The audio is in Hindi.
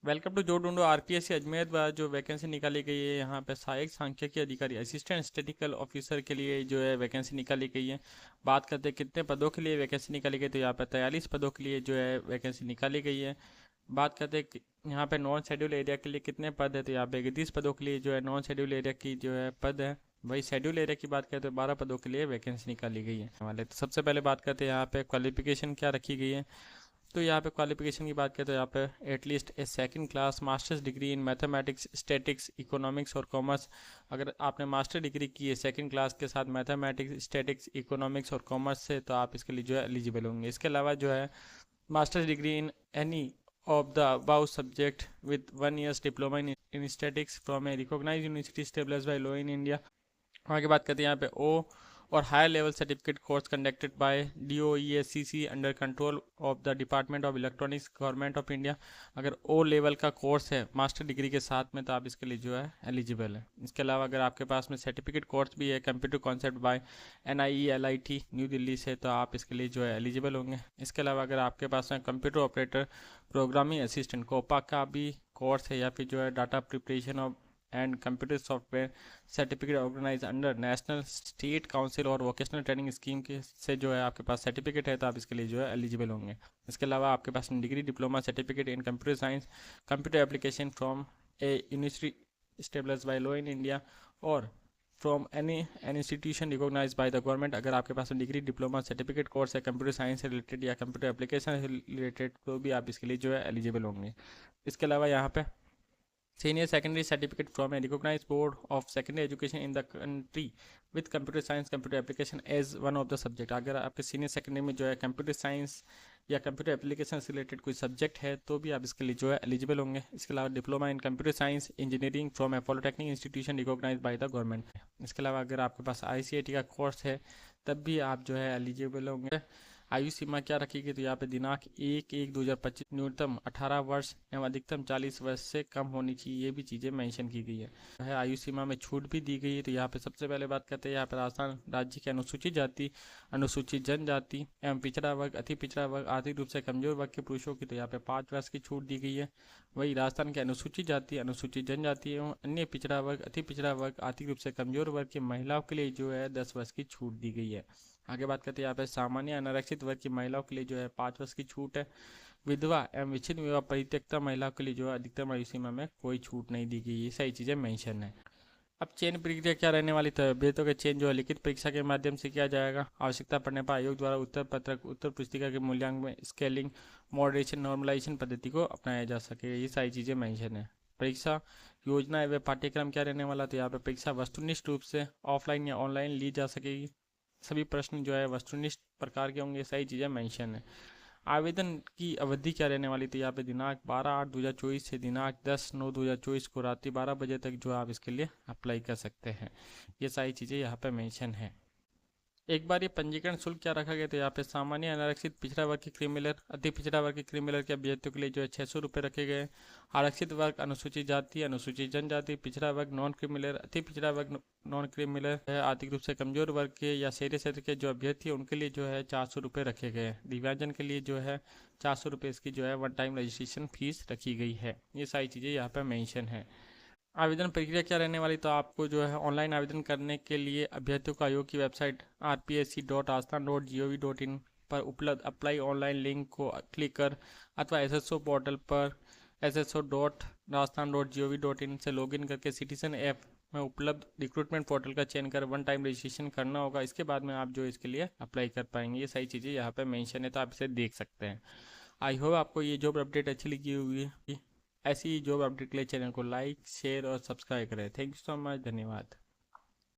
वेलकम टू जो ढूंढो आरपीएससी अजमेर द्वारा जो वैकेंसी निकाली गई है यहाँ पे सहायक सांख्यिकी अधिकारी असिस्टेंट स्टैटिस्टिकल ऑफिसर के लिए जो है वैकेंसी निकाली गई है। बात करते हैं कितने पदों के लिए वैकेंसी निकाली गई, तो यहाँ पे 43 पदों के लिए जो है वैकेंसी निकाली गई है। बात करते हैं यहाँ पे नॉन शेड्यूल एरिया के लिए कितने पद है, तो यहाँ पे 31 पदों के लिए जो है नॉन शेड्यूल एरिया की जो है पद है। वही शेड्यूल एरिया की बात करें तो 12 पदों के लिए वैकेंसी निकाली गई है वाले। तो सबसे पहले बात करते हैं यहाँ पे क्वालिफिकेशन क्या रखी गई है। तो यहाँ पे क्वालिफिकेशन की बात करें तो यहाँ पे at least A second class masters degree in mathematics statics economics और कॉमर्स। अगर आपने मास्टर डिग्री की है सेकंड क्लास के साथ मैथमेटिक्स स्टैटिक्स इकोनॉमिक्स और कॉमर्स से, तो आप इसके लिए जो है एलिजिबल होंगे। इसके अलावा जो है masters degree in any of the above subject with 1 year's diploma in statistics from a recognized university established by law in India। आगे बात करते हैं यहाँ पे ओ और higher level certificate course conducted by DOESCC under control of the department of electronics government of India. अगर ओ लेवल का कोर्स है मास्टर डिग्री के साथ में, तो आप इसके लिए जो है एलिजिबल है। इसके अलावा अगर आपके पास में सर्टिफिकेट कोर्स भी है computer concept bye NIELIT new Delhi से, तो आप इसके लिए जो है एलिजिबल होंगे। इसके अलावा अगर आपके पास में computer operator programming assistant COPA का भी कोर्स है, या फिर जो है data preparation of and computer software certificate organise under national state council और वोकेशनल ट्रेनिंग स्कीम के से जो है आपके पास सर्टिफिकेट है, तो आप इसके लिए जो है एलिजिबल होंगे। इसके अलावा आपके पास degree diploma certificate in computer science computer application from a university established by law in India और from any institution recognise by the government. अगर आपके पास डिग्री डिप्लोमा सर्टिफिकेट कोर्स है कंप्यूटर साइंस से रिलेटेड या कंप्यूटर एप्लीकेशन से रिलेटेड, तो भी आप इसके लिए जो है एलिजिबल होंगे। इसके अलावा यहाँ पे senior secondary certificate from a recognise board of secondary education in the country with computer science computer application as one of the subject. अगर आपके सीनियर सेकेंडरी में जो है कंप्यूटर साइंस या कंप्यूटर एप्लीकेशन से रिलेटेड कोई सब्जेक्ट है, तो भी आप इसके लिए जो है एलिजिबल होंगे। इसके अलावा diploma in computer science engineering from a polytechnic institution recognise by the government. इसके अलावा अगर आपके पास ICAT का कोर्स है, तब भी आप जो है एलिजिबल होंगे। आयु सीमा क्या रखी गई, तो यहाँ पे दिनांक 1/1/2025 न्यूनतम 18 वर्ष एवं अधिकतम 40 वर्ष से कम होनी चाहिए, ये भी चीज़ें मेंशन की गई है। आयु सीमा में छूट भी दी गई है। तो यहाँ पे सबसे पहले बात करते हैं यहाँ पे राजस्थान राज्य के अनुसूचित जाति अनुसूचित जनजाति एवं पिछड़ा वर्ग अति पिछड़ा वर्ग आर्थिक रूप से कमजोर वर्ग के पुरुषों की, तो यहाँ पे 5 वर्ष की छूट दी गई है। वही राजस्थान के अनुसूचित जाति अनुसूचित जनजाति एवं अन्य पिछड़ा वर्ग अति पिछड़ा वर्ग आर्थिक रूप से कमजोर वर्ग की महिलाओं के लिए जो है 10 वर्ष की छूट दी गई है। आगे बात करते हैं यहाँ पे सामान्य अनारक्षित वर्ग की महिलाओं के लिए जो है 5 वर्ष की छूट है। विधवा एवं विच्छिन्न विवाह परित्यक्ता महिलाओं के लिए जो है अधिकतम आयु सीमा में कोई छूट नहीं दी गई। ये सही चीज़ें मेंशन है। अब चयन प्रक्रिया क्या रहने वाली, तो अभ्यर्थियों का चयन जो है लिखित परीक्षा के माध्यम से किया जाएगा। आवश्यकता पड़ने पर आयोग द्वारा उत्तर पत्रक उत्तर पुस्तिका के मूल्यांकन में स्केलिंग मॉडरेशन नॉर्मलाइजेशन पद्धति को अपनाया जा सके। ये सारी चीज़ें मेंशन है। परीक्षा योजना एवं पाठ्यक्रम क्या रहने वाला, तो यहाँ पे परीक्षा वस्तुनिष्ठ रूप से ऑफलाइन या ऑनलाइन ली जा सकेगी। सभी प्रश्न जो है वस्तुनिष्ठ प्रकार के होंगे। सही चीज़ें मेंशन है। आवेदन की अवधि क्या रहने वाली थी, यहाँ पे दिनांक 12/8/2024 से दिनांक 10/9/2024 को रात्रि 12 बजे तक जो आप इसके लिए अप्लाई कर सकते हैं। ये सारी चीज़ें यहाँ पे मेंशन है। एक बार ये पंजीकरण शुल्क क्या रखा गया, तो यहाँ पे सामान्य अनारक्षित पिछड़ा वर्ग के क्रिमिनल अति पिछड़ा वर्ग के क्रिमिनल के अभ्यर्थियों के लिए जो है 600 रुपये रखे गए। आरक्षित वर्ग अनुसूचित जाति अनुसूचित जनजाति पिछड़ा वर्ग नॉन क्रिमिनल अति पिछड़ा वर्ग नॉन क्रिमिनल है आर्थिक रूप से कमजोर वर्ग के या शहरी क्षेत्र के जो अभ्यर्थी हैं उनके लिए जो है 400 रुपये रखे गए। दिव्यांगजन के लिए जो है 400 रुपये इसकी जो है वन टाइम रजिस्ट्रेशन फीस रखी गई है। ये सारी चीज़ें यहाँ पर मेंशन है। आवेदन प्रक्रिया क्या रहने वाली, तो आपको जो है ऑनलाइन आवेदन करने के लिए अभ्यर्थियों को आयोग की वेबसाइट rpsc.rajasthan.gov.in पर उपलब्ध अप्लाई ऑनलाइन लिंक को क्लिक कर अथवा SSO पोर्टल पर sso.rajasthan.gov.in से लॉगिन करके सिटीजन ऐप में उपलब्ध रिक्रूटमेंट पोर्टल का चयन कर वन टाइम रजिस्ट्रेशन करना होगा। इसके बाद में आप जो इसके लिए अप्लाई कर पाएंगे। ये सारी चीज़ें यहाँ पे मेंशन है, तो आप इसे देख सकते हैं। आई होप आपको ये जॉब अपडेट अच्छी लगी हुई है। ऐसी ही जॉब अपडेट के लिए चैनल को लाइक शेयर और सब्सक्राइब करें। थैंक यू सो मच, धन्यवाद।